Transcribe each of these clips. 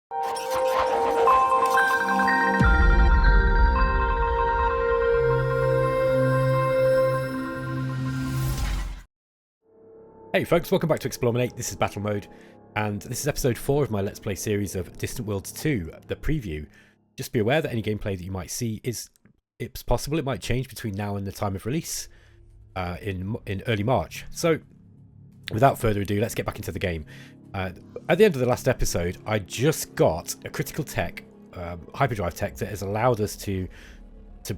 Hey folks, welcome back to BATTLEMODE. This is Battle Mode, and this is episode 4 of my Let's Play series of Distant Worlds 2, the preview. Just be aware that any gameplay that you might see it's possible it might change between now and the time of release in early March. So, without further ado, let's get back into the game. At the end of the last episode, I just got a critical tech, hyperdrive tech, that has allowed us to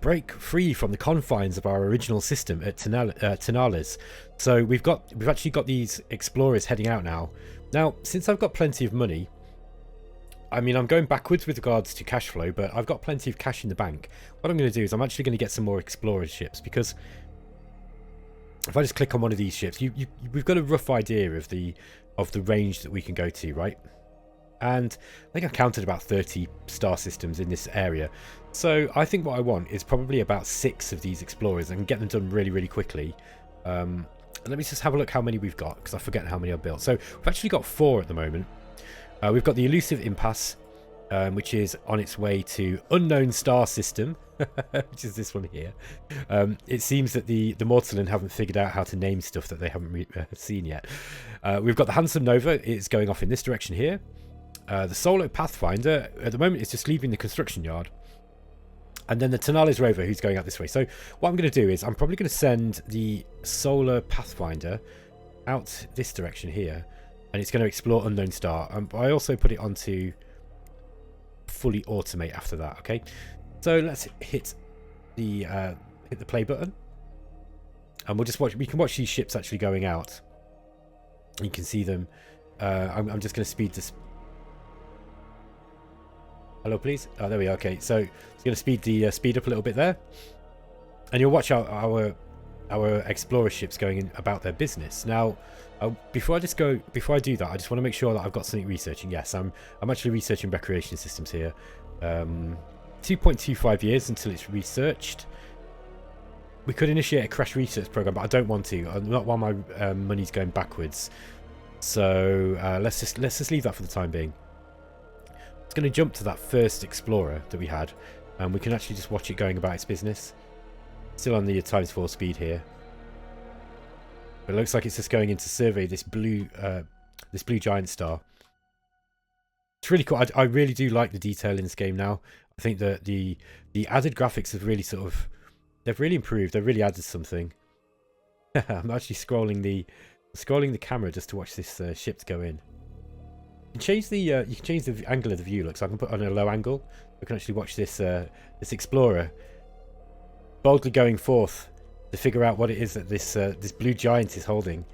break free from the confines of our original system at Tenales. So we've actually got these explorers heading out now. Now, since I've got plenty of money, I mean, I'm going backwards with regards to cash flow, but I've got plenty of cash in the bank. What I'm going to do is I'm actually going to get some more explorer ships, because if I just click on one of these ships, we've got a rough idea of the range that we can go to, right? And I think I counted about 30 star systems in this area. So I think what I want is probably about 6 of these explorers. I can get them done really, really quickly. Let me just have a look how many we've got, because I forget how many I've built. So we've actually got 4 at the moment. We've got the elusive impasse, which is on its way to unknown star system, which is this one here. It seems that the Mortalen haven't figured out how to name stuff that they haven't seen yet. We've got the Handsome Nova. It's going off in this direction here. The Solo Pathfinder, at the moment, is just leaving the construction yard. And then the Tenales rover, who's going out this way. So what I'm going to do is I'm probably going to send the Solar Pathfinder out this direction here. And it's going to explore Unknown Star. I also put it onto fully automate after that, okay? So let's hit the play button. And we'll just watch. We can watch these ships actually going out. You can see them. I'm just going to speed this. Hello, please. Oh, there we are. Okay, so it's going to speed the speed up a little bit there, and you'll watch our explorer ships going in about their business. Now, before I do that, I just want to make sure that I've got something researching. Yes, I'm actually researching recreation systems here. 2.25 years until it's researched. We could initiate a crash research program, but I don't want to. Not while my money's going backwards. So let's just leave that for the time being. It's going to jump to that first explorer that we had, and we can actually just watch it going about its business. Still on the ×4 speed here, but it looks like it's just going in to survey this blue giant star. It's really cool. I really do like the detail in this game now. I think that the added graphics have really they've really improved. They've really added something. I'm actually scrolling the camera just to watch this ship go in. You can change the angle of the view. Look, so I can put on a low angle. We can actually watch this explorer boldly going forth to figure out what it is that this blue giant is holding.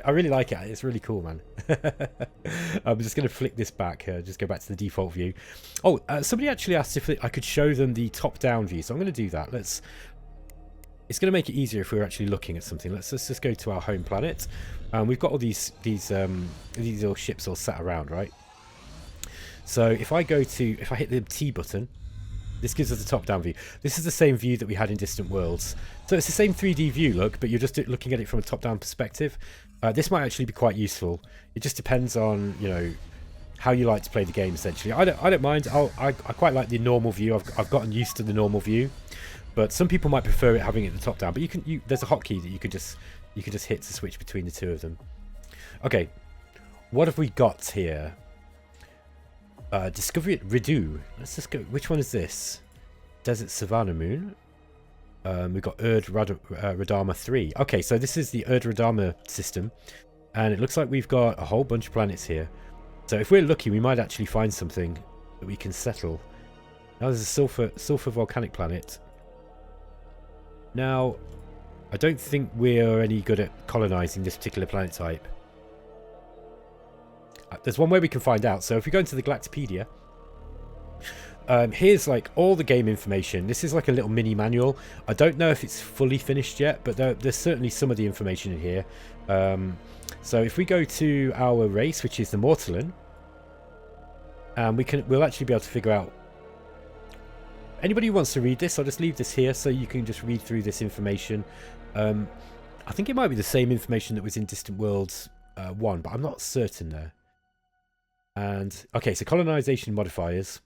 I really like it. It's really cool, man. I'm just going to flick this back. Just go back to the default view. Oh, somebody actually asked if I could show them the top-down view, so I'm going to do that. It's going to make it easier if we're actually looking at something. Let's just go to our home planet. We've got all these little ships all sat around, right? So if I hit the T button, this gives us a top-down view. This is the same view that we had in Distant Worlds. So it's the same 3D view, look, but you're just looking at it from a top-down perspective. This might actually be quite useful. It just depends on, you know, how you like to play the game, essentially. I don't mind. I quite like the normal view. I've gotten used to the normal view. But some people might prefer it having it at the top down. But there's a hotkey that you can just hit to switch between the two of them. Okay, what have we got here? Discovery at Ridu. Let's just go. Which one is this? Desert Savannah Moon. We've got Radama 3. Okay, so this is the Radama system, and it looks like we've got a whole bunch of planets here. So if we're lucky, we might actually find something that we can settle. Now there's a sulfur volcanic planet. Now, I don't think we're any good at colonizing this particular planet type. There's one way we can find out. So if we go into the Galactopedia, here's like all the game information. This is like a little mini manual. I don't know if it's fully finished yet, but there's certainly some of the information in here. So if we go to our race, which is the Mortalen, we'll actually be able to figure out. Anybody who wants to read this, I'll just leave this here so you can just read through this information. I think it might be the same information that was in Distant Worlds 1, but I'm not certain there. And okay, so colonization modifiers.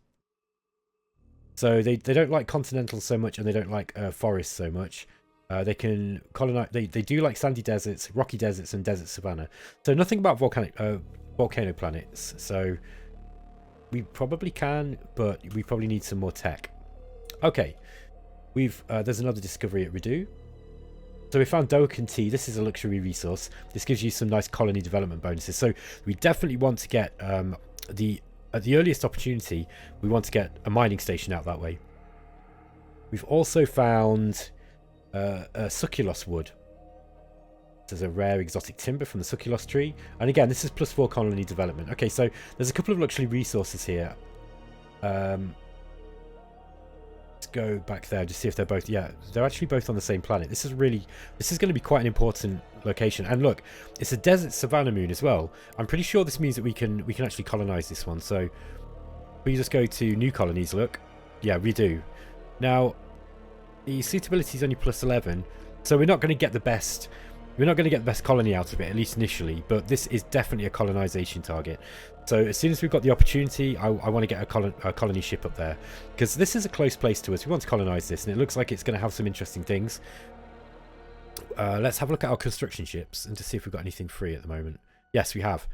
So they don't like continental so much, and they don't like forests so much. They can colonize. They do like sandy deserts, rocky deserts, and desert savanna. So nothing about volcano planets. So we probably can, but we probably need some more tech. Okay, there's another discovery at Redu. So we found Doakan tea. This is a luxury resource. This gives you some nice colony development bonuses. So we definitely want to get at the earliest opportunity, we want to get a mining station out that way. We've also found succulus wood. There's a rare exotic timber from the succulus tree. And again, this is +4 colony development. Okay, so there's a couple of luxury resources here. Let's go back there to see if they're both... Yeah, they're actually both on the same planet. This is going to be quite an important location. And look, it's a desert savanna moon as well. I'm pretty sure this means that we can actually colonize this one. So we just go to new colonies, look. Yeah, we do. Now, the suitability is only +11, so we're not going to get the best... We're not going to get the best colony out of it, at least initially, but this is definitely a colonization target. So as soon as we've got the opportunity, I want to get a colony ship up there, because this is a close place to us. We want to colonize this, and it looks like it's going to have some interesting things. Let's have a look at our construction ships and to see if we've got anything free at the moment. Yes, we have.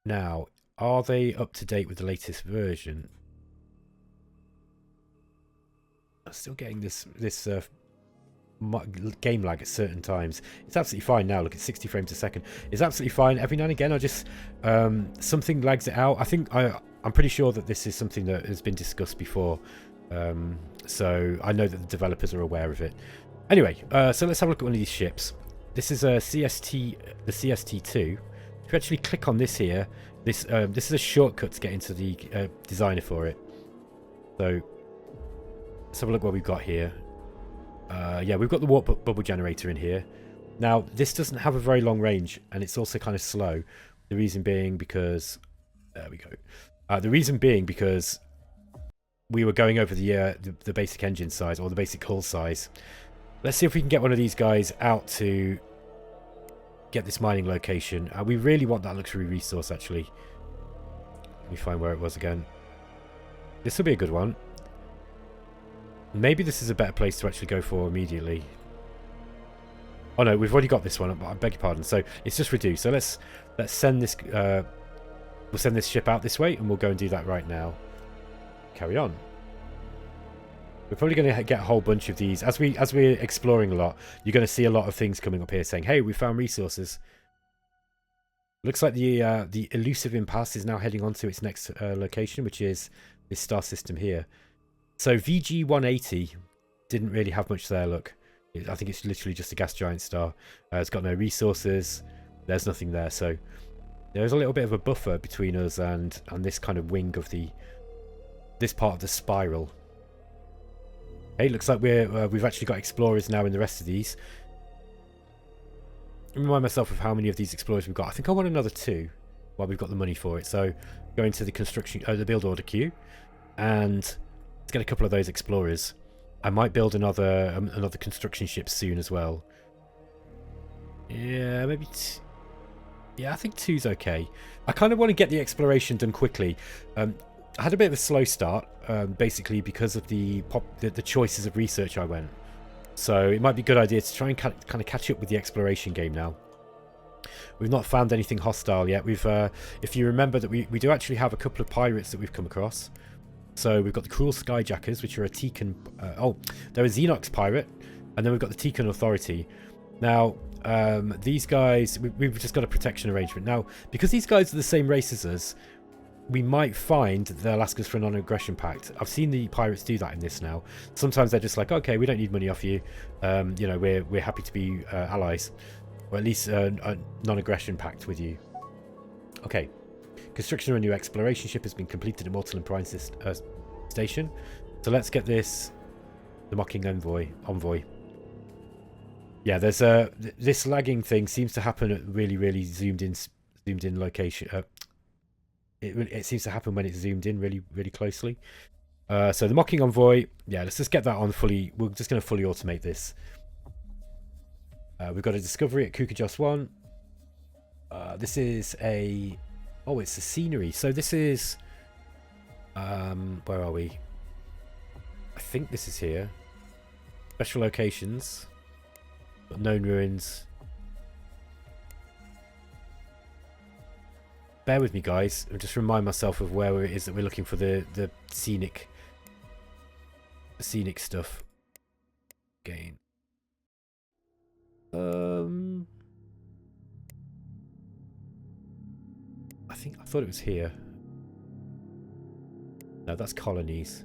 Now, are they up to date with the latest version? I'm still getting this game lag at certain times. It's absolutely fine now. Look at 60 frames a second. It's absolutely fine. Every now and again I just something lags it out. I think I'm pretty sure that this is something that has been discussed before, so I know that the developers are aware of it. Anyway, so let's have a look at one of these ships. This is a CST, the CST2. If you actually click on this here, this is a shortcut to get into the designer for it. So let's have a look what we've got here. Yeah, we've got the warp bubble generator in here. Now, this doesn't have a very long range, and it's also kind of slow. The reason being because... There we go. The reason being because we were going over the basic engine size, or the basic hull size. Let's see if we can get one of these guys out to get this mining location. We really want that luxury resource, actually. Let me find where it was again. This will be a good one. Maybe this is a better place to actually go for immediately. Oh no, we've already got this one. I beg your pardon. So it's just reduced. So let's send this. We'll send this ship out this way, and we'll go and do that right now. Carry on. We're probably going to get a whole bunch of these as we're exploring a lot. You're going to see a lot of things coming up here saying, "Hey, we found resources." Looks like the elusive impasse is now heading on to its next location, which is this star system here. So VG 180 didn't really have much there, look. I think it's literally just a gas giant star. It's got no resources. There's nothing there. So there's a little bit of a buffer between us and this kind of wing of this part of the spiral. Hey, looks like we've actually got explorers now in the rest of these. I remind myself of how many of these explorers we've got. I think I want another 2 while we've got the money for it. So go into the construction, the build order queue, and let's get a couple of those explorers. I might build another construction ship soon as well. Yeah, maybe. Yeah, I think 2's okay. I kind of want to get the exploration done quickly. I had a bit of a slow start, basically because of the choices of research I went. So it might be a good idea to try and kind of catch up with the exploration game now. We've not found anything hostile yet. If you remember that we do actually have a couple of pirates that we've come across. So we've got the Cruel Skyjackers, which are a Tekan... they're a Xenox pirate. And then we've got the Tekan Authority. Now, these guys... We've just got a protection arrangement. Now, because these guys are the same race as us, we might find they'll ask us for a non-aggression pact. I've seen the pirates do that in this now. Sometimes they're just like, okay, we don't need money off you. You know, we're happy to be allies. Or at least a non-aggression pact with you. Okay. Construction of a new exploration ship has been completed at Mortal and Prime Station. So let's get this, the mocking envoy. Yeah, there's this lagging thing seems to happen at really zoomed in location. It seems to happen when it's zoomed in really closely. So the mocking envoy, yeah, let's just get that on fully. We're just going to fully automate this. We've got a discovery at Kukajos 1. This is a Oh, it's the scenery. So this is... where are we? I think this is here. Special locations. Known ruins. Bear with me, guys. I'll just remind myself of where it is that we're looking for the scenic stuff. Again. I thought it was here. No, that's colonies.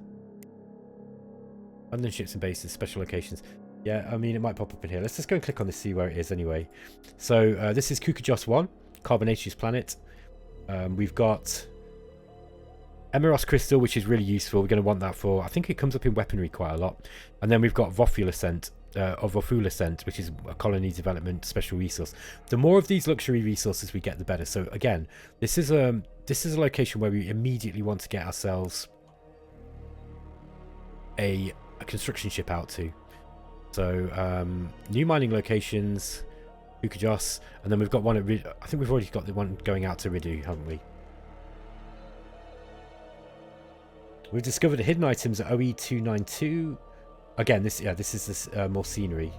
London ships and bases, special locations. Yeah, I mean, it might pop up in here. Let's just go and click on this, see where it is anyway. So, this is Kukujos 1, carbonaceous planet. We've got Emeros crystal, which is really useful. We're going to want that for... I think it comes up in weaponry quite a lot. And then we've got Vofulascent, which is a colony development special resource. The more of these luxury resources we get, the better. So again, this is a location where we immediately want to get ourselves a construction ship out to. So new mining locations, Kukujos, and then we've got one at I think we've already got the one going out to Ridu, haven't we? We've discovered hidden items at OE292. Again, this is more scenery.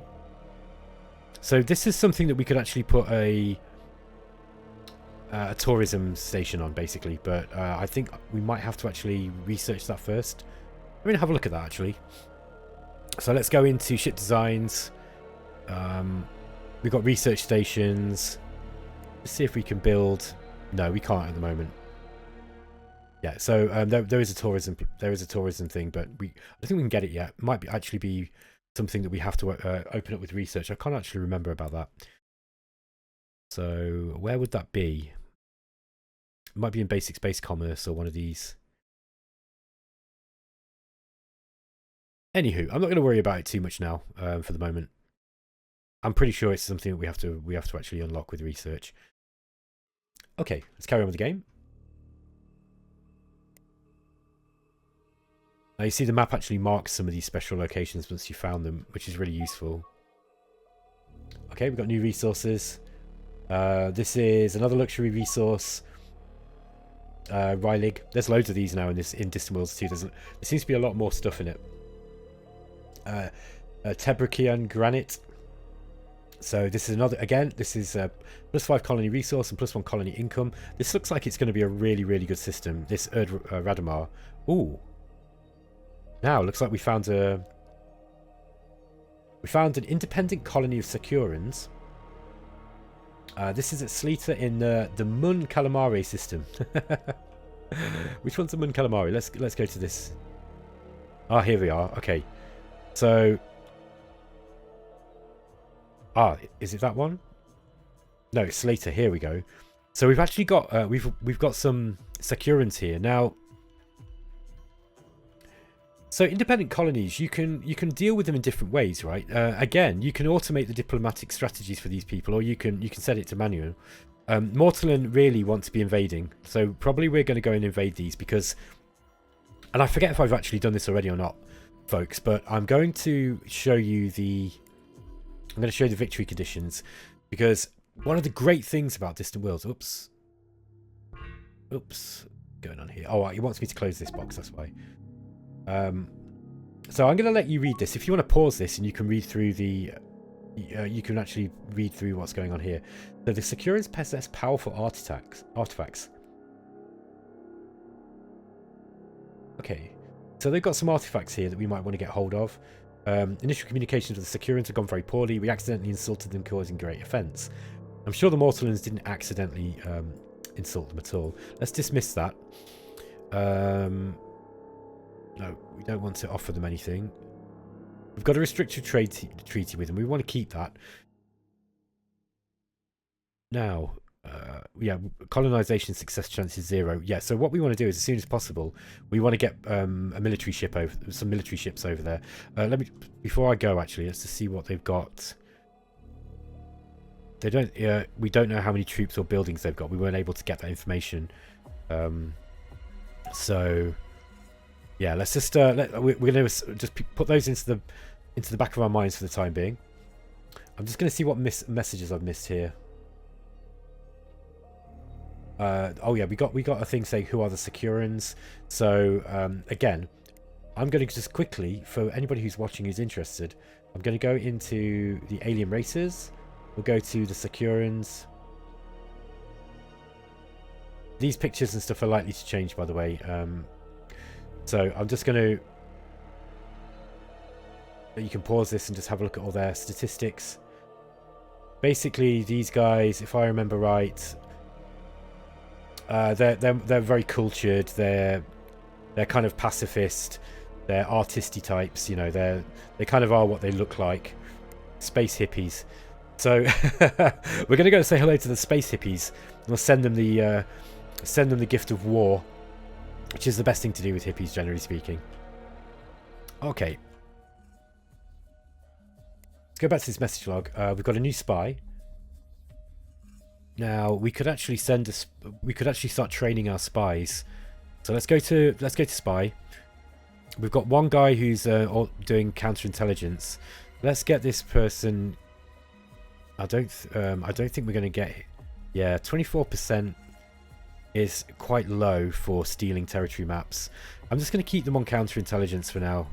So this is something that we could actually put a tourism station on, basically. But I think we might have to actually research that first. I'm going to have a look at that, actually. So let's go into ship designs. We've got research stations. Let's see if we can build... No, we can't at the moment. Yeah, so there is a tourism thing, but I don't think we can get it yet. It might actually be something that we have to open up with research. I can't actually remember about that. So where would that be? It might be in basic space commerce or one of these. Anywho, I'm not going to worry about it too much now for the moment. I'm pretty sure it's something that we have to actually unlock with research. Okay, let's carry on with the game. Now you see the map actually marks some of these special locations once you found them, which is really useful. Okay, we've got new resources. This is another luxury resource. Rylig. There's loads of these now in Distant Worlds 2. There seems to be a lot more stuff in it. Tebrakian granite. So this is another, again, this is +5 colony resource and +1 colony income. This looks like it's going to be a really, really good system. This Radamar. Ooh. Now, looks like we found an independent colony of Securans. This is at Sleeta in the Mun Calamari system. Which one's the Mun Calamari? Let's go to this. Ah, here we are. Okay. So, is it that one? No, it's Sleeta. Here we go. So we've actually got we've got some Securans here now. So independent colonies, you can deal with them in different ways, right? Again, you can automate the diplomatic strategies for these people, or you can set it to manual. Mortalen really want to be invading, so probably we're going to go and invade these because, and I forget if I've actually done this already or not, folks, but I'm going to show you the victory conditions, because one of the great things about Distant Worlds, oops, going on here. Oh, he wants me to close this box, that's why. So I'm going to let you read this. If you want to pause this and you can read through you can actually read through what's going on here. So the Securans possess powerful artifacts. Okay, so they've got some artifacts here that we might want to get hold of. Initial communications with the Securans have gone very poorly. We accidentally insulted them, causing great offence. I'm sure the Mortalans didn't accidentally insult them at all. Let's dismiss that. No, we don't want to offer them anything. We've got a restricted trade treaty with them. We want to keep that. Now, yeah, colonization success chance is 0. Yeah, so what we want to do is, as soon as possible, we want to get some military ships over there. Before I go, actually, let's just see what they've got. They don't. We don't know how many troops or buildings they've got. We weren't able to get that information. So. Yeah, let's just we're going to just put those into the back of our minds for the time being. I'm just going to see what messages I've missed here. Oh yeah, we got a thing saying who are the Securans. So again, I'm going to just quickly, for anybody who's watching who's interested, I'm going to go into the alien races. We'll go to the Securans. These pictures and stuff are likely to change, by the way. So I'm just going to... You can pause this and just have a look at all their statistics. Basically, these guys, if I remember right, they're very cultured. They're kind of pacifist. They're artisty types. You know, they kind of are what they look like. Space hippies. So we're going to go say hello to the space hippies. We'll send them the gift of war, which is the best thing to do with hippies, generally speaking. Okay. Let's go back to this message log. We've got a new spy. Now we could actually start training our spies. So let's go to spy. We've got one guy who's doing counterintelligence. Let's get this person. I don't think we're going to get. Yeah, 24% is quite low for stealing territory maps. I'm just going to keep them on counterintelligence for now.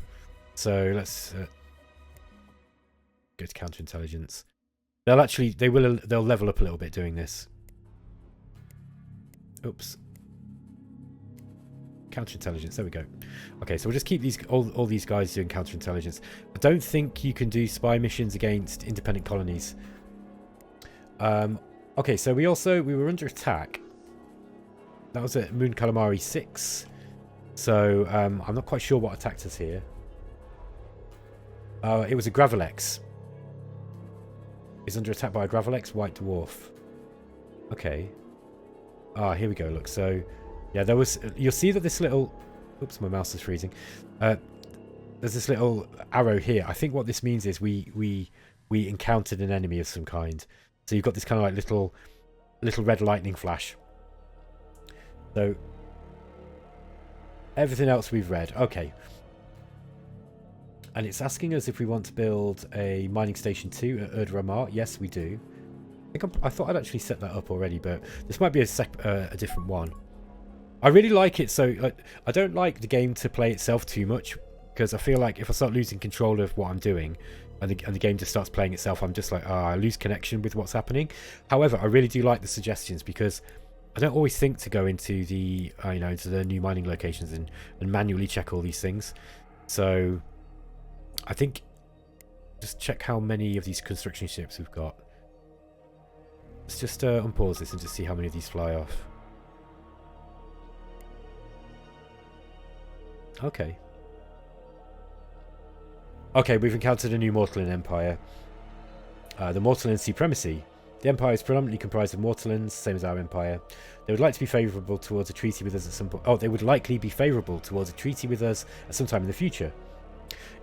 So let's go to counterintelligence. They'll level up a little bit doing this. Oops. Counterintelligence, there we go. Okay, so we'll just keep all these guys doing counterintelligence. I don't think you can do spy missions against independent colonies. Okay, so we were under attack. That was at Moon Calamari 6. So I'm not quite sure what attacked us here. It was a Gravelex. Is under attack by a Gravelex White Dwarf. Okay. Here we go. Look, so yeah, there was. You'll see that this little. Oops, my mouse is freezing. There's this little arrow here. I think what this means is we encountered an enemy of some kind. So you've got this kind of like little red lightning flash. So everything else we've read. Okay. And it's asking us if we want to build a mining station 2 at Erd-Ramar. Yes, we do. I thought I'd actually set that up already, but this might be a different one. I really like it. So I don't like the game to play itself too much, because I feel like if I start losing control of what I'm doing and the game just starts playing itself, I'm just like, I lose connection with what's happening. However, I really do like the suggestions, because I don't always think to go into the into the new mining locations and manually check all these things. So I think just check how many of these construction ships we've got. Let's just unpause this and just see how many of these fly off. Okay. Okay, we've encountered a new Mortalan Empire. The Mortalan Supremacy. The Empire is predominantly comprised of Mortalans, same as our Empire. They would like to be favourable towards a treaty with us at some point. Oh, they would likely be favourable towards a treaty with us at some time in the future.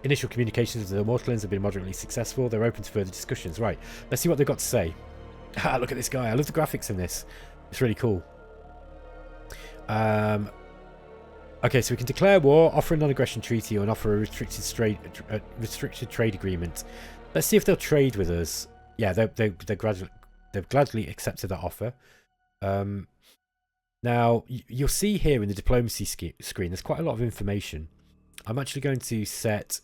Initial communications with the Mortalans have been moderately successful. They're open to further discussions. Right, let's see what they've got to say. Look at this guy. I love the graphics in this. It's really cool. Okay, so we can declare war, offer a non-aggression treaty, or offer a restricted trade agreement. Let's see if they'll trade with us. Yeah, they've gladly accepted that offer. Now, you'll see here in the diplomacy screen, there's quite a lot of information. I'm actually going to set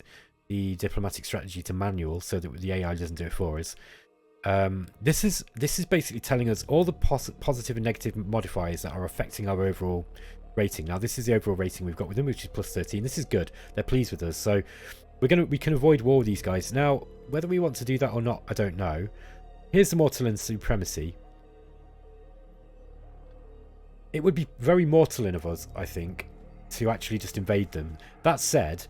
the diplomatic strategy to manual so that the AI doesn't do it for us. This is basically telling us all the positive and negative modifiers that are affecting our overall rating. Now, this is the overall rating we've got with them, which is plus 13. This is good. They're pleased with us, so we can avoid war with these guys. Now, whether we want to do that or not, I don't know. Here's the Mortalan Supremacy. It would be very Mortalan of us, I think, to actually just invade them. That said,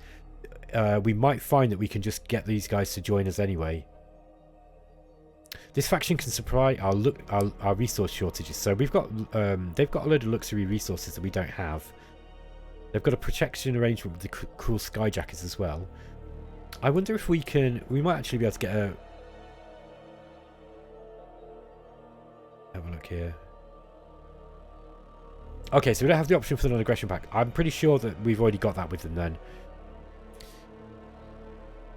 we might find that we can just get these guys to join us anyway. This faction can supply our resource shortages. So we've got they've got a load of luxury resources that we don't have. They've got a protection arrangement with the cruel skyjackers as well. I wonder if we might actually be able to get a... Have a look here. Okay, so we don't have the option for the non-aggression pack. I'm pretty sure that we've already got that with them then.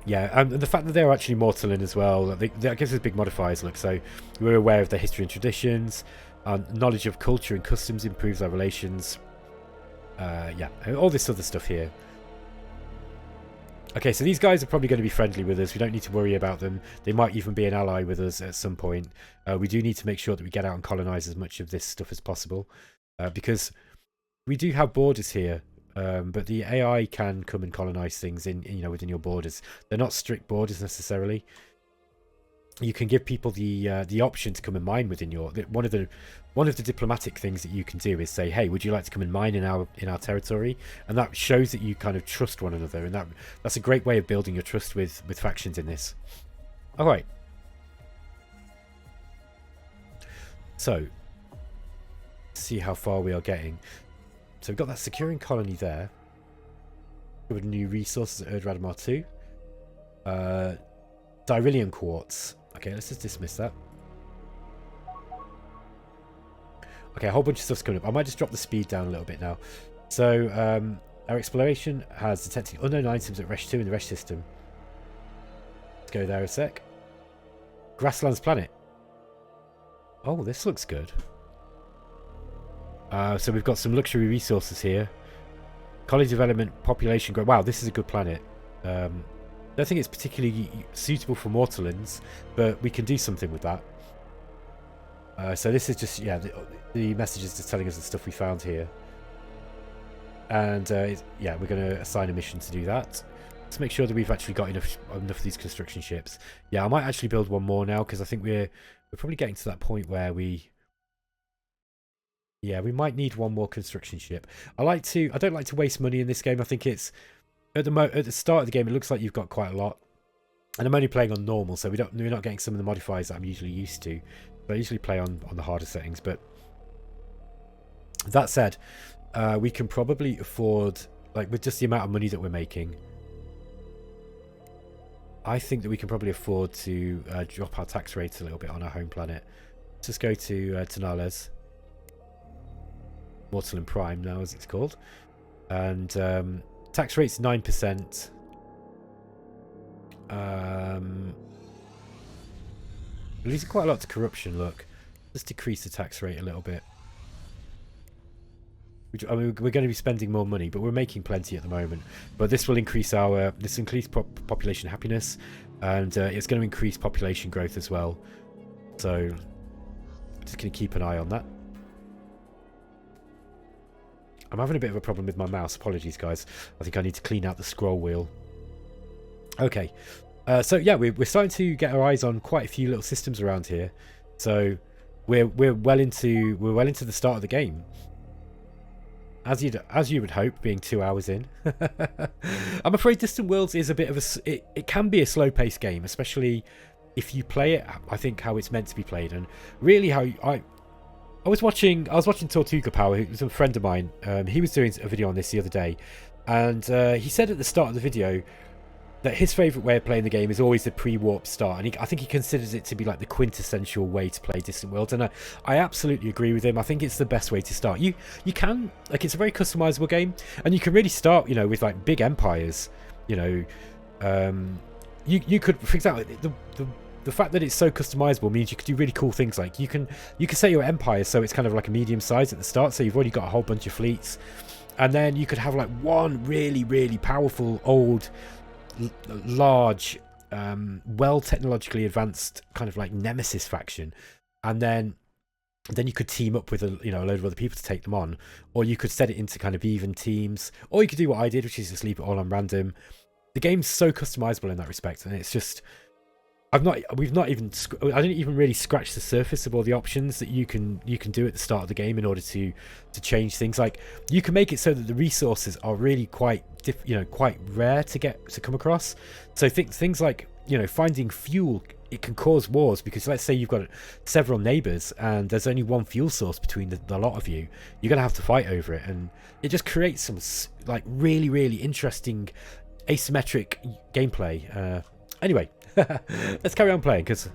Yeah, and the fact that they're actually Mortalan as well, that gives us big modifiers. Look, so we're aware of their history and traditions. Our knowledge of culture and customs improves our relations. Yeah, all this other stuff here. Okay, so these guys are probably going to be friendly with us. We don't need to worry about them. They might even be an ally with us at some point. We do need to make sure that we get out and colonize as much of this stuff as possible. Because we do have borders here. But the AI can come and colonize things within your borders. They're not strict borders necessarily. You can give people the option to come and mine within your. One of the diplomatic things that you can do is say, "Hey, would you like to come and mine in our territory?" And that shows that you kind of trust one another, and that's a great way of building your trust with factions in this. All right. So, let's see how far we are getting. So we've got that securing colony there. With new resources at Erdradamar 2. Dyrillium quartz. Okay, let's just dismiss that. Okay, a whole bunch of stuff's coming up. I might just drop the speed down a little bit now. So, our exploration has detected unknown items at Resh 2 in the Resh system. Let's go there a sec. Grasslands planet. Oh, this looks good. So we've got some luxury resources here. College development, population growth. Wow, this is a good planet. I don't think it's particularly suitable for Mortalans, but we can do something with that. So this is just, yeah, the message is just telling us the stuff we found here. And yeah, we're going to assign a mission to do that. Let's make sure that we've actually got enough of these construction ships. Yeah, I might actually build one more now, because I think we're probably getting to that point where we might need one more construction ship. I don't like to waste money in this game. I think it's at the start of the game, it looks like you've got quite a lot, and I'm only playing on normal, so we're not getting some of the modifiers that I'm usually used to. But I usually play on the harder settings. But that said, we can probably afford, like, with just the amount of money that we're making, I think that we can probably afford to drop our tax rates a little bit on our home planet. Let's just go to Tanales. Mortal and Prime now, as it's called. And tax rate's 9%. Losing quite a lot to corruption, look. Let's decrease the tax rate a little bit. I mean, we're going to be spending more money, but we're making plenty at the moment. But this will increase population happiness, and it's going to increase population growth as well. So, just going to keep an eye on that. I'm having a bit of a problem with my mouse. Apologies, guys. I think I need to clean out the scroll wheel. Okay. So yeah, we're starting to get our eyes on quite a few little systems around here. So we're well into the start of the game. As you would hope, being 2 hours in. I'm afraid Distant Worlds is a bit of it can be a slow-paced game, especially if you play it, I think, how it's meant to be played, and really how I was watching Tortuga Power, who's a friend of mine. He was doing a video on this the other day, and he said at the start of the video that his favourite way of playing the game is always the pre-warp start, and I think he considers it to be like the quintessential way to play Distant Worlds, and I absolutely agree with him. I think it's the best way to start. You can, like, it's a very customizable game, and you can really start, with like big empires. You could, for example, the fact that it's so customizable means you could do really cool things. Like you can set your empire so it's kind of like a medium size at the start, so you've already got a whole bunch of fleets, and then you could have like one really, really powerful old large well technologically advanced kind of like nemesis faction, and then you could team up with a load of other people to take them on, or you could set it into kind of even teams, or you could do what I did, which is just leave it all on random. The game's so customizable in that respect, and it's just I didn't even really scratch the surface of all the options that you can do at the start of the game in order to change things. Like you can make it so that the resources are really quite rare to come across. So things like finding fuel, it can cause wars, because let's say you've got several neighbors and there's only one fuel source between the lot of you. You're gonna have to fight over it, and it just creates some like really, really interesting asymmetric gameplay. Anyway, let's carry on playing, because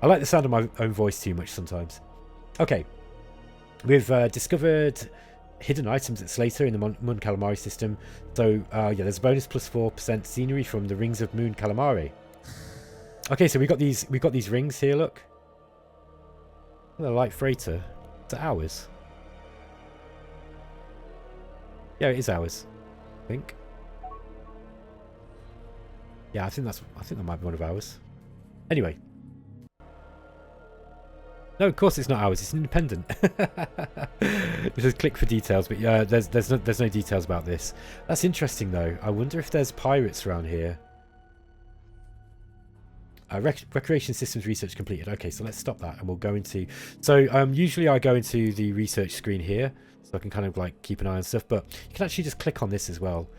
I like the sound of my own voice too much sometimes. Okay, we've discovered hidden items at Slater in the Mun Calamari system. So yeah, there's a bonus plus 4% scenery from the Rings of Moon Calamari. Okay, so we've got these rings here. Look, the light freighter. after hours? Yeah, it is hours, I think. Yeah, I think that might be one of ours. Anyway. No, of course it's not ours. It's independent. Just click for details, but yeah, there's no details about this. That's interesting though. I wonder if there's pirates around here. Recreation systems research completed. Okay, so let's stop that and we'll go into... So usually I go into the research screen here, so I can kind of like keep an eye on stuff, but you can actually just click on this as well.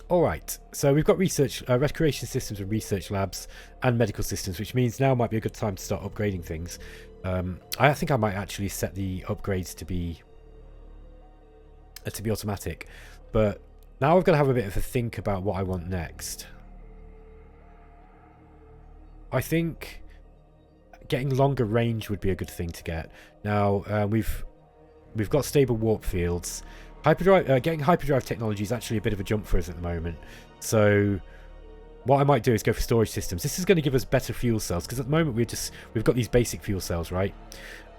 Alright, so we've got research, recreation systems and research labs and medical systems, which means now might be a good time to start upgrading things. I think I might actually set the upgrades to be automatic, but now I've got to have a bit of a think about what I want next. I think getting longer range would be a good thing to get. Now we've got stable warp fields. Hyperdrive, getting hyperdrive technology is actually a bit of a jump for us at the moment. So what I might do is go for storage systems. This is going to give us better fuel cells because at the moment we've got these basic fuel cells, right?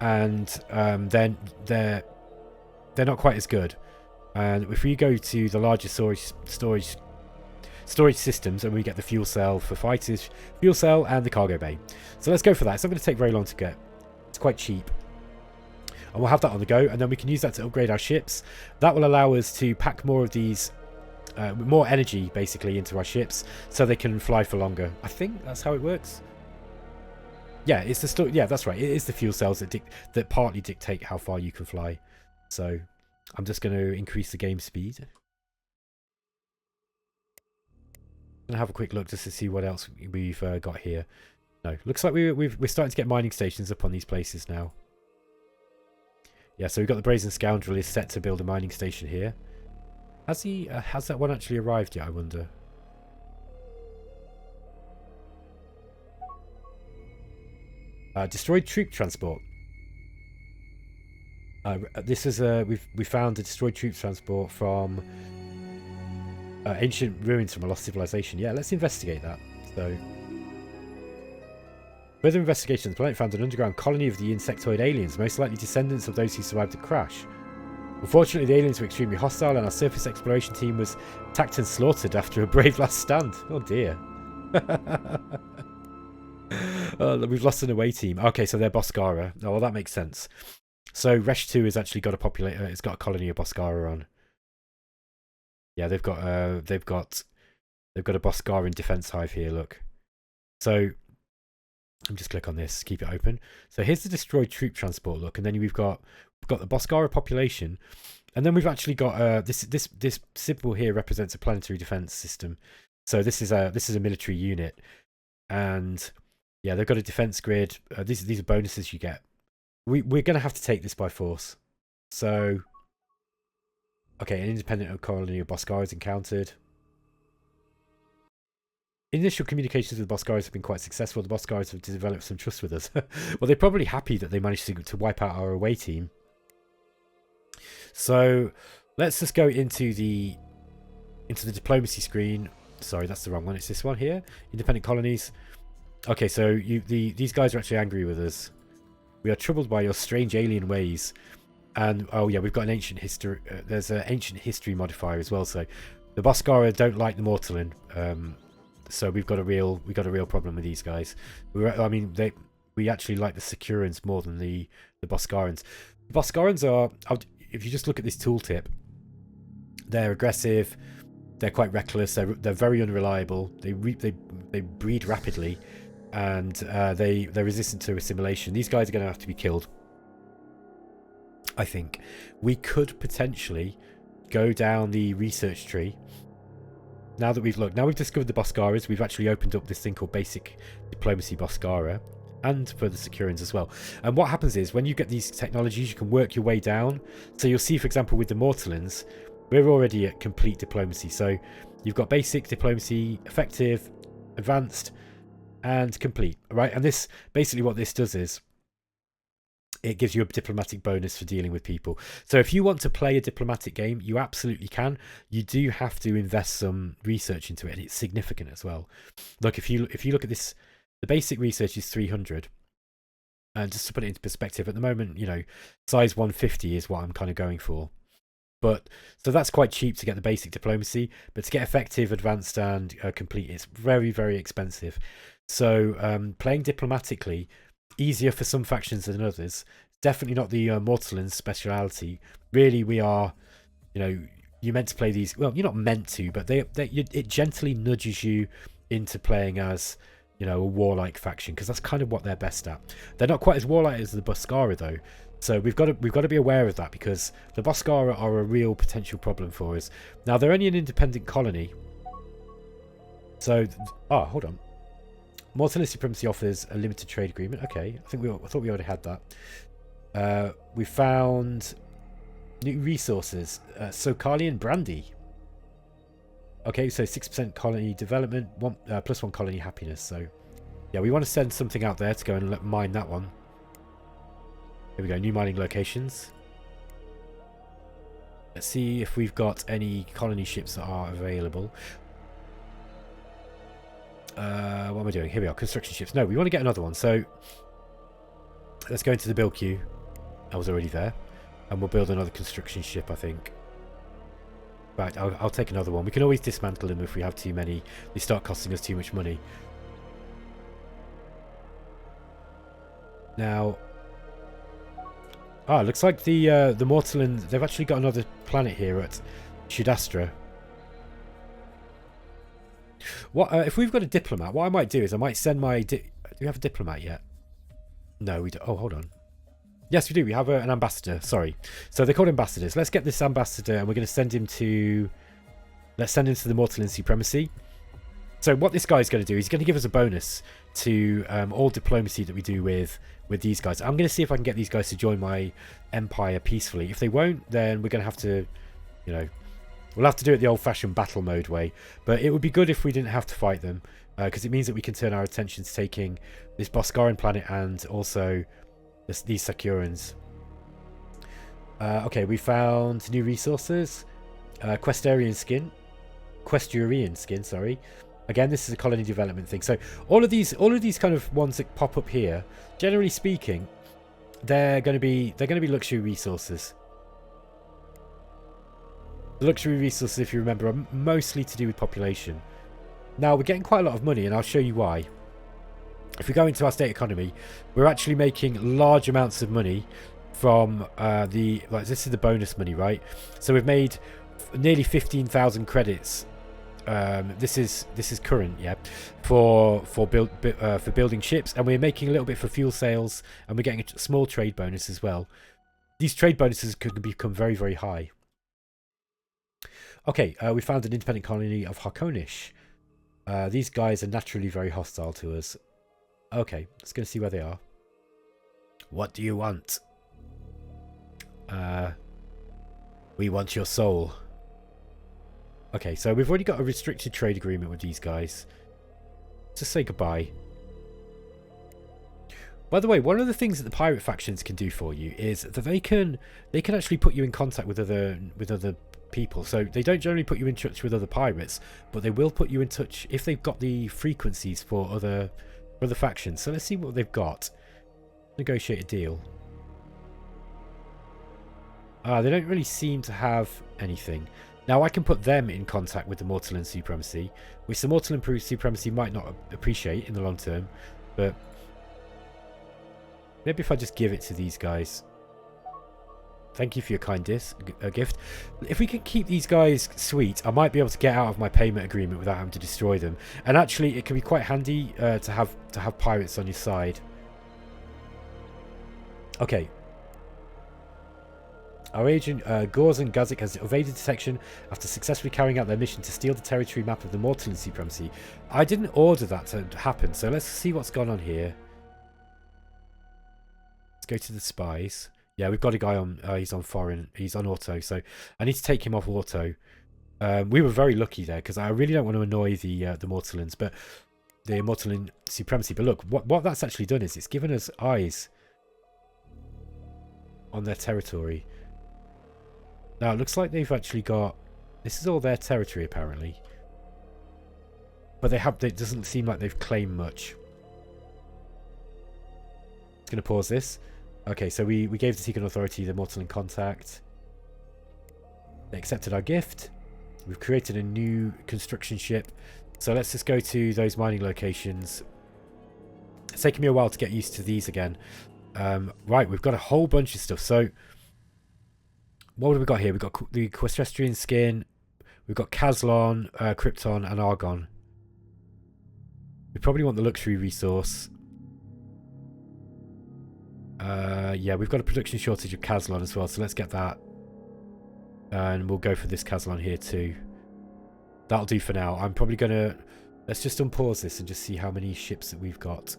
And then they're not quite as good. And if we go to the larger storage systems, and we get the fuel cell for fighters, fuel cell and the cargo bay. So let's go for that. It's not going to take very long to get. It's quite cheap. And we'll have that on the go, and then we can use that to upgrade our ships. That will allow us to pack more of these, more energy basically into our ships, so they can fly for longer. I think that's how it works. Yeah, it's the yeah, that's right. It is the fuel cells that partly dictate how far you can fly. So I'm just going to increase the game speed. I'm going to have a quick look just to see what else we've got here. No, looks like we're starting to get mining stations up on these places now. Yeah, so we've got the Brazen Scoundrel is set to build a mining station here. Has that one actually arrived yet, I wonder? Destroyed troop transport. This is we found a destroyed troop transport from ancient ruins from a lost civilization. Yeah, let's investigate that. So, further investigation, the planet found an underground colony of the insectoid aliens, most likely descendants of those who survived the crash. Unfortunately, the aliens were extremely hostile, and our surface exploration team was attacked and slaughtered after a brave last stand. Oh dear. We've lost an away team. Okay, so they're Boscara. Oh, well, that makes sense. So Resh 2 has actually got it's got a colony of Boscara on. Yeah, they've got a Boscaran defense hive here. Look. So let me just click on this, keep it open. So here's the destroyed troop transport. Look, and then we've got the Boscara population, and then we've actually got this symbol here represents a planetary defense system. So this is a military unit, and yeah, they've got a defense grid. These are bonuses you get. We're going to have to take this by force. So, okay, an independent colony of Boscaras encountered. Initial communications with the Boscaras have been quite successful. The Boscaras have developed some trust with us. Well, they're probably happy that they managed to wipe out our away team. So let's just go into the diplomacy screen. Sorry, that's the wrong one. It's this one here. Independent colonies. Okay, so these guys are actually angry with us. We are troubled by your strange alien ways. And oh yeah, we've got an ancient history. There's an ancient history modifier as well. So the Boscara don't like the Mortalin. So we've got a real problem with these guys. We actually like the Securans more than the Boscarans. The Boscarans are, if you just look at this tooltip, they're aggressive, they're quite reckless, they're very unreliable, they breed rapidly, and they're resistant to assimilation. These guys are going to have to be killed. I think we could potentially go down the research tree. Now we've discovered the Boscaras, we've actually opened up this thing called Basic Diplomacy Boscara, and for the Securans as well. And what happens is, when you get these technologies, you can work your way down. So you'll see, for example, with the Mortalins, we're already at complete diplomacy. So you've got Basic Diplomacy, Effective, Advanced, and Complete, right? And this, basically what this does is, it gives you a diplomatic bonus for dealing with people. So if you want to play a diplomatic game, you absolutely can. You do have to invest some research into it, and it's significant as well. Look, if you look at this, the basic research is 300. And just to put it into perspective, at the moment, you know, size 150 is what I'm kind of going for. But so that's quite cheap to get the basic diplomacy, but to get effective, advanced, and complete, it's very, very expensive. So playing diplomatically, easier for some factions than others. Definitely not the Mortalans' speciality. Really, we are, you know, you're meant to play these. Well, you're not meant to, but it gently nudges you into playing as, you know, a warlike faction, because that's kind of what they're best at. They're not quite as warlike as the Boscara though, so we've got to be aware of that, because the Boscara are a real potential problem for us. Now they're only an independent colony, so hold on. Mortalist Supremacy offers a limited trade agreement. Okay, I thought we already had that. We found new resources. Sokalian brandy. Okay, so 6% colony development, plus 1 colony happiness. So, yeah, we want to send something out there to go and mine that one. Here we go, new mining locations. Let's see if we've got any colony ships that are available. What am I doing? Here we are, construction ships. No, we want to get another one. So, let's go into the build queue. I was already there. And we'll build another construction ship, I think. Right, I'll take another one. We can always dismantle them if we have too many. They start costing us too much money. Now, looks like the Mortalan, they've actually got another planet here at Shudastra. What if we've got a diplomat? What I might do is I might send my. Do we have a diplomat yet? No, we don't. Oh, hold on. Yes, we do. We have an ambassador. Sorry. So they're called ambassadors. Let's get this ambassador, and we're going to send him to. Let's send him to the Mortalan Supremacy. So what this guy's going to do, he's going to give us a bonus to all diplomacy that we do with these guys. I'm going to see if I can get these guys to join my empire peacefully. If they won't, then we're going to have to, you know, we'll have to do it the old-fashioned battle mode way. But it would be good if we didn't have to fight them, because it means that we can turn our attention to taking this Boscaran planet and also these Sakurans. Okay, we found new resources. Questurian skin, sorry. Again, this is a colony development thing. So all of these kind of ones that pop up here, generally speaking, they're going to be luxury resources. The luxury resources, if you remember, are mostly to do with population. Now we're getting quite a lot of money, and I'll show you why. If we go into our state economy, we're actually making large amounts of money from this is the bonus money, right? So we've made nearly 15,000 credits. This is current, yeah, for building ships, and we're making a little bit for fuel sales, and we're getting a small trade bonus as well. These trade bonuses could become very, very high. Okay, we found an independent colony of Harkonish. These guys are naturally very hostile to us. Okay, let's go see where they are. What do you want? We want your soul. Okay, so we've already got a restricted trade agreement with these guys. Just say goodbye. By the way, one of the things that the pirate factions can do for you is that they can actually put you in contact with other people. So they don't generally put you in touch with other pirates, but they will put you in touch if they've got the frequencies for other factions. So let's see what they've got. Negotiate a deal. They don't really seem to have anything. Now I can put them in contact with the Mortalan Supremacy, which the Mortalan Supremacy might not appreciate in the long term, but maybe if I just give it to these guys. Thank you for your kind gift. If we can keep these guys sweet, I might be able to get out of my payment agreement without having to destroy them. And actually, it can be quite handy to have pirates on your side. Okay. Our agent Gorzan Gazik has evaded detection after successfully carrying out their mission to steal the territory map of the Mortalan Supremacy. I didn't order that to happen, so let's see what's gone on here. Let's go to the spies. Yeah, we've got a guy on, he's on foreign, he's on auto, so I need to take him off auto. We were very lucky there, because I really don't want to annoy the Mortalans, but the Mortalan Supremacy. But look, what that's actually done is it's given us eyes on their territory. Now, it looks like they've actually got, this is all their territory, apparently. But it doesn't seem like they've claimed much. Going to pause this. Okay, so we gave the Tegan Authority the mortal in contact. They accepted our gift. We've created a new construction ship. So let's just go to those mining locations. It's taken me a while to get used to these again. Right, we've got a whole bunch of stuff. So what have we got here? We've got the Questrian skin. We've got Caslon, Krypton, and Argon. We probably want the luxury resource. Yeah, we've got a production shortage of Caslon as well, so let's get that. And we'll go for this Caslon here too. That'll do for now. I'm probably going to... Let's just unpause this and just see how many ships that we've got.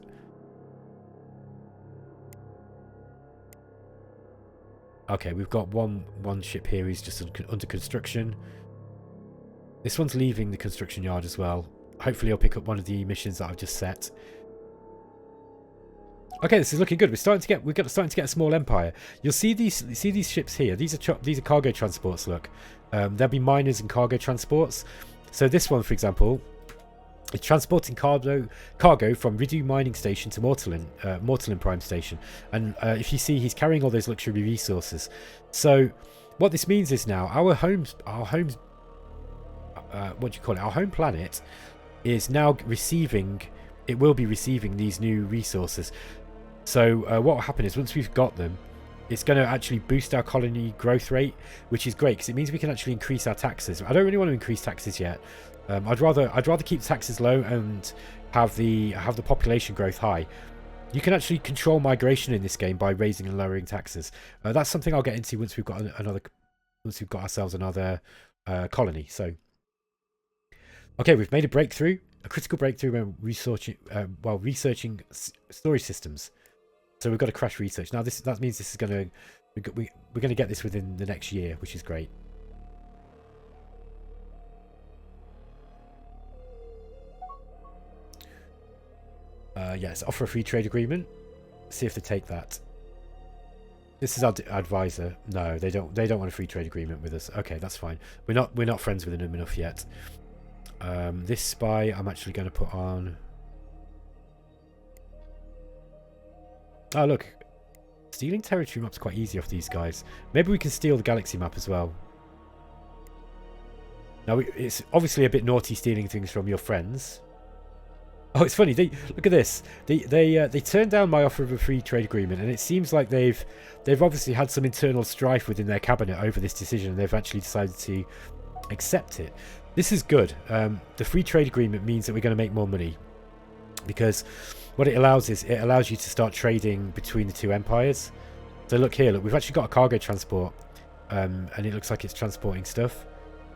Okay, we've got one ship here who's just under construction. This one's leaving the construction yard as well. Hopefully I'll pick up one of the missions that I've just set. Okay, this is looking good. We're starting to get a small empire. You'll see these ships here. These are cargo transports. Look, there'll be miners and cargo transports. So this one, for example, is transporting cargo from Ridu mining station to Mortalin Prime station. And if you see, he's carrying all those luxury resources. So what this means is now our home planet is now receiving. It will be receiving these new resources. So what will happen is once we've got them, it's going to actually boost our colony growth rate, which is great because it means we can actually increase our taxes. I don't really want to increase taxes yet. I'd rather keep taxes low and have the population growth high. You can actually control migration in this game by raising and lowering taxes. That's something I'll get into once we've got ourselves another colony. So okay, we've made a breakthrough, a critical breakthrough when researching storage systems. So we've got to crash research. Now that means this is we're going to get this within the next year, which is great. Yes, offer a free trade agreement. See if they take that. This is our advisor. No, they don't want a free trade agreement with us. Okay, that's fine. We're not friends with them enough yet. This spy I'm actually going to put on. Oh look, stealing territory map's quite easy off these guys. Maybe we can steal the galaxy map as well. Now it's obviously a bit naughty stealing things from your friends. Oh, it's funny. Look at this. They turned down my offer of a free trade agreement, and it seems like they've obviously had some internal strife within their cabinet over this decision, and they've actually decided to accept it. This is good. The free trade agreement means that we're going to make more money, because what it allows you to start trading between the two empires. So look here, look, we've actually got a cargo transport, and it looks like it's transporting stuff.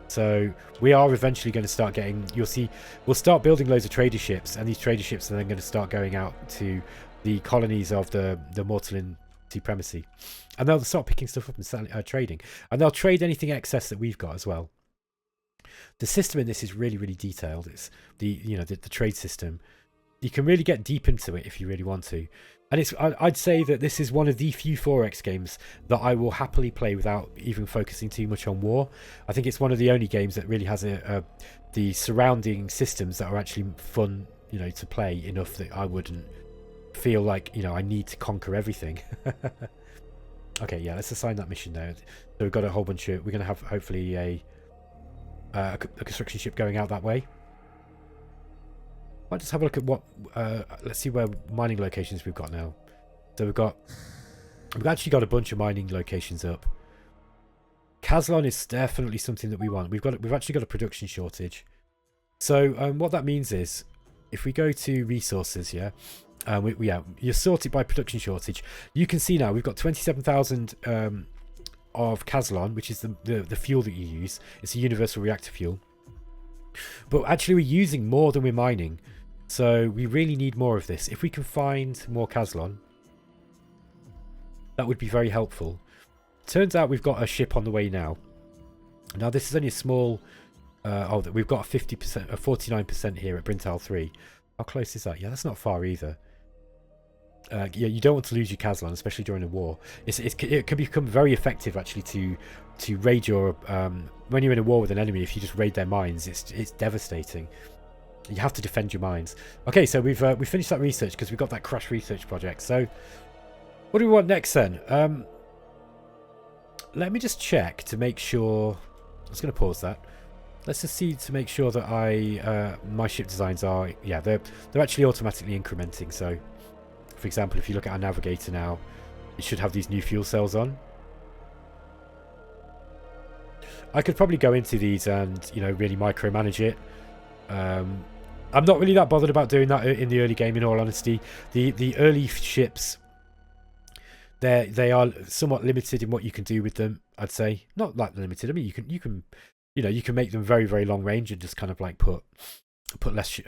So we are eventually going to start getting, you'll see, we'll start building loads of trader ships, and these trader ships are then going to start going out to the colonies of the Mortalin supremacy, and they'll start picking stuff up and selling, trading, and they'll trade anything excess that we've got as well. The system in this is really, really detailed. It's the trade system. You can really get deep into it if you really want to. And I'd say that this is one of the few 4X games that I will happily play without even focusing too much on war. I think it's one of the only games that really has the surrounding systems that are actually fun, to play enough that I wouldn't feel like, I need to conquer everything. Okay, yeah, let's assign that mission there. So we've got a whole bunch of, we're going to have hopefully a construction ship going out that way. Might just have a look at what let's see where mining locations we've got now. So we've actually got a bunch of mining locations up. Caslon is definitely something that we want. We've actually got a production shortage. So what that means is, if we go to resources, you're sorted by production shortage. You can see now we've got 27,000 of Caslon, which is the fuel that you use. It's a universal reactor fuel. But actually we're using more than we're mining, so we really need more of this. If we can find more Caslon, that would be very helpful. Turns out we've got a ship on the way now. Now this is only a small we've got a 50%, a 49% here at Brintal 3. How close is that? Yeah, that's not far either. Yeah, you don't want to lose your Caslon, especially during a war. It can become very effective actually to raid your when you're in a war with an enemy. If you just raid their mines, it's devastating. You have to defend your mines. Okay, so we've finished that research because we've got that crash research project. So What do we want next then? Let me just check to make sure. I was going to pause that. Let's just see to make sure that my ship designs are, yeah, they're actually automatically incrementing. So, for example, if you look at our navigator now, it should have these new fuel cells on. I could probably go into these and, you know, really micromanage it. I'm not really that bothered about doing that in the early game, in all honesty. The early ships, they are somewhat limited in what you can do with them, I'd say. Not like limited. I mean, you can make them very, very long range and just kind of like put less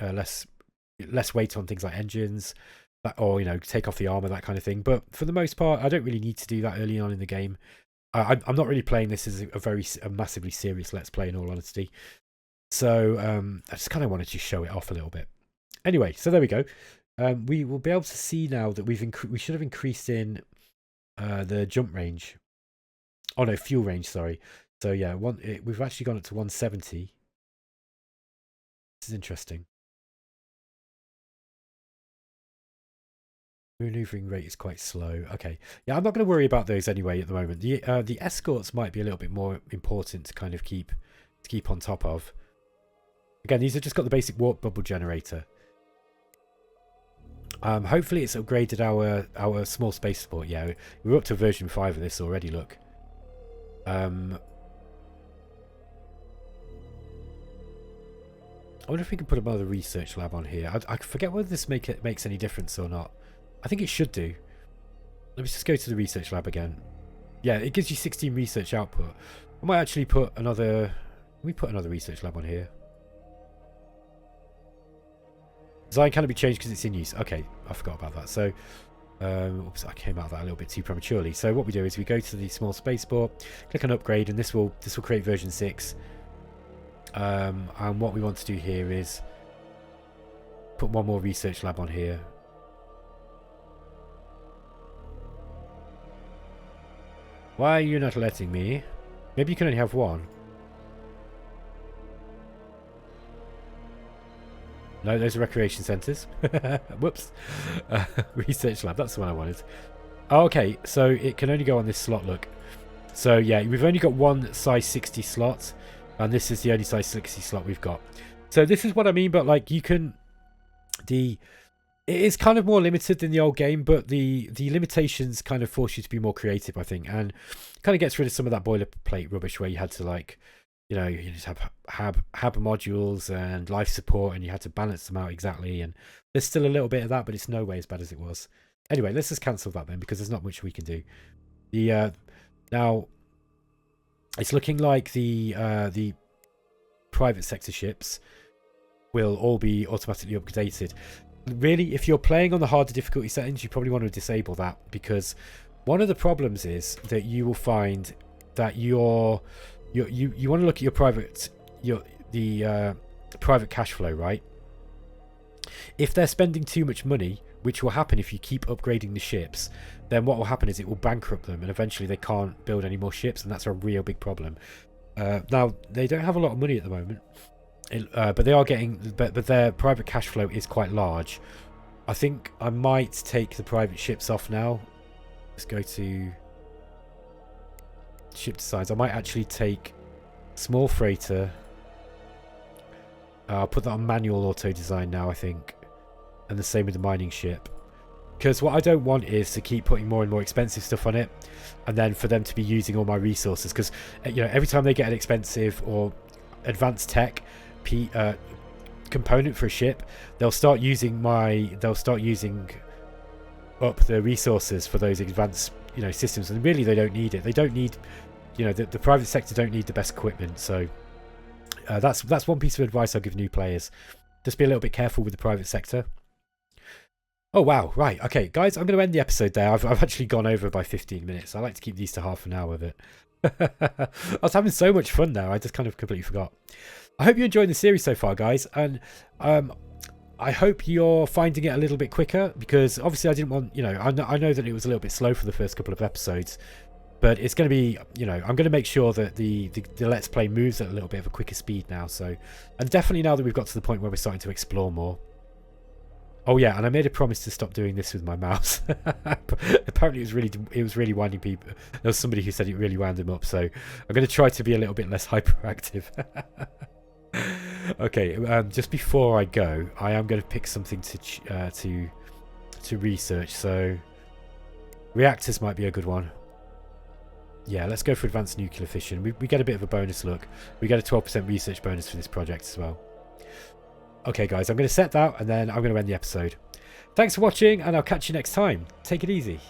weight on things like engines, or, you know, take off the armor, that kind of thing. But for the most part, I don't really need to do that early on in the game. I'm not really playing this as a massively serious Let's Play, in all honesty. So I just kind of wanted to show it off a little bit. Anyway, so there we go. We will be able to see now that we should have increased in the jump range. Oh no, fuel range. Sorry. So yeah, we've actually gone up to 170. This is interesting. Maneuvering rate is quite slow. Okay, yeah, I'm not going to worry about those anyway at the moment. The escorts might be a little bit more important to kind of keep on top of. Again, these have just got the basic warp bubble generator. Hopefully it's upgraded our small space support. Yeah, we're up to version 5 of this already. Look. I wonder if we can put another research lab on here. I forget whether this makes any difference or not. I think it should do. Let me just go to the research lab again. Yeah, it gives you 16 research output. I might actually put another... Can we put another research lab on here? Design cannot be changed because it's in use. Okay, I forgot about that. So, oops, I came out of that a little bit too prematurely. So what we do is we go to the small spaceport, click on upgrade, and this will create version 6. And what we want to do here is put one more research lab on here. Why are you not letting me? Maybe you can only have one. No, those are recreation centres. Whoops. Research lab, that's the one I wanted. Oh, okay, so it can only go on this slot, look. So yeah, we've only got one size 60 slot, and this is the only size 60 slot we've got. So this is what I mean, but like you can... It is kind of more limited than the old game, but the limitations kind of force you to be more creative, I think, and kind of gets rid of some of that boilerplate rubbish where you had to, like, you know, you just have modules and life support, and you had to balance them out exactly. And there's still a little bit of that, but it's no way as bad as it was. Anyway, let's just cancel that then, because there's not much we can do. Now it's looking like the private sector ships will all be automatically updated. Really, if you're playing on the harder difficulty settings, you probably want to disable that, because one of the problems is that you will find that you want to look at your private private cash flow, right? If they're spending too much money, which will happen if you keep upgrading the ships, then what will happen is it will bankrupt them, and eventually they can't build any more ships, and that's a real big problem. Now they don't have a lot of money at the moment. But they are getting, but their private cash flow is quite large. I think I might take the private ships off now. Let's go to ship designs. I might actually take small freighter. I'll put that on manual auto design now, I think, and the same with the mining ship. Because what I don't want is to keep putting more and more expensive stuff on it, and then for them to be using all my resources. Because you know, every time they get an expensive or advanced tech component for a ship, they'll start using up the resources for those advanced, you know, systems, and really they don't need it. They don't need, you know, the private sector don't need the best equipment. So that's one piece of advice I'll give new players. Just be a little bit careful with the private sector. Oh wow, right, okay guys, I'm going to end the episode there. I've actually gone over by 15 minutes. I like to keep these to half an hour of it. I was having so much fun now, I just kind of completely forgot. I hope you're enjoying the series so far, guys, and I hope you're finding it a little bit quicker, because obviously I didn't want, you know, I know that it was a little bit slow for the first couple of episodes, but it's going to be, you know, I'm going to make sure that the Let's Play moves at a little bit of a quicker speed now. So, and definitely now that we've got to the point where we're starting to explore more. Oh yeah, and I made a promise to stop doing this with my mouse. Apparently it was really winding people. There was somebody who said it really wound them up, so I'm going to try to be a little bit less hyperactive. Okay, just before I go, I am going to pick something to research. So reactors might be a good one. Yeah, let's go for advanced nuclear fission. We get a bit of a bonus look. We get a 12% research bonus for this project as well. Okay, guys, I'm going to set that, and then I'm going to end the episode. Thanks for watching, and I'll catch you next time. Take it easy.